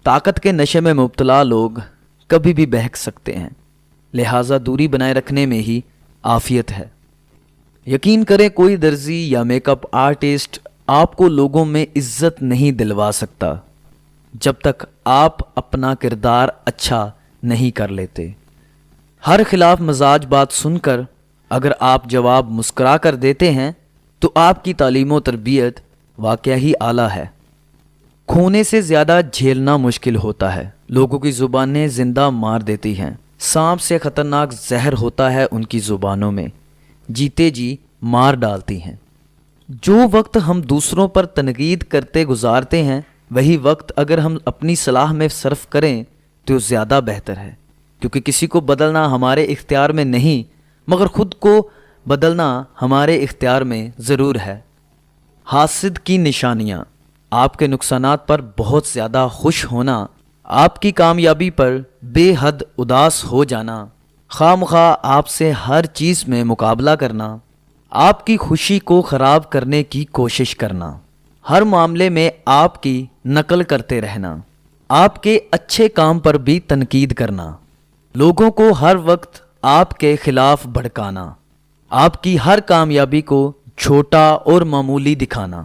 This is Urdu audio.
طاقت کے نشے میں مبتلا لوگ کبھی بھی بہک سکتے ہیں، لہٰذا دوری بنائے رکھنے میں ہی عافیت ہے۔ یقین کریں کوئی درزی یا میک اپ آرٹسٹ آپ کو لوگوں میں عزت نہیں دلوا سکتا جب تک آپ اپنا کردار اچھا نہیں کر لیتے۔ ہر خلاف مزاج بات سن کر اگر آپ جواب مسکرا کر دیتے ہیں تو آپ کی تعلیم و تربیت واقعہ ہی اعلیٰ ہے۔ کھونے سے زیادہ جھیلنا مشکل ہوتا ہے۔ لوگوں کی زبانیں زندہ مار دیتی ہیں، سانپ سے خطرناک زہر ہوتا ہے ان کی زبانوں میں، جیتے جی مار ڈالتی ہیں۔ جو وقت ہم دوسروں پر تنقید کرتے گزارتے ہیں وہی وقت اگر ہم اپنی صلاح میں صرف کریں تو زیادہ بہتر ہے، کیونکہ کسی کو بدلنا ہمارے اختیار میں نہیں مگر خود کو بدلنا ہمارے اختیار میں ضرور ہے۔ حاسد کی نشانیاں: آپ کے نقصانات پر بہت زیادہ خوش ہونا، آپ کی کامیابی پر بے حد اداس ہو جانا، خواہ مخواہ آپ سے ہر چیز میں مقابلہ کرنا، آپ کی خوشی کو خراب کرنے کی کوشش کرنا، ہر معاملے میں آپ کی نقل کرتے رہنا، آپ کے اچھے کام پر بھی تنقید کرنا، لوگوں کو ہر وقت آپ کے خلاف بھڑکانا، آپ کی ہر کامیابی کو چھوٹا اور معمولی دکھانا۔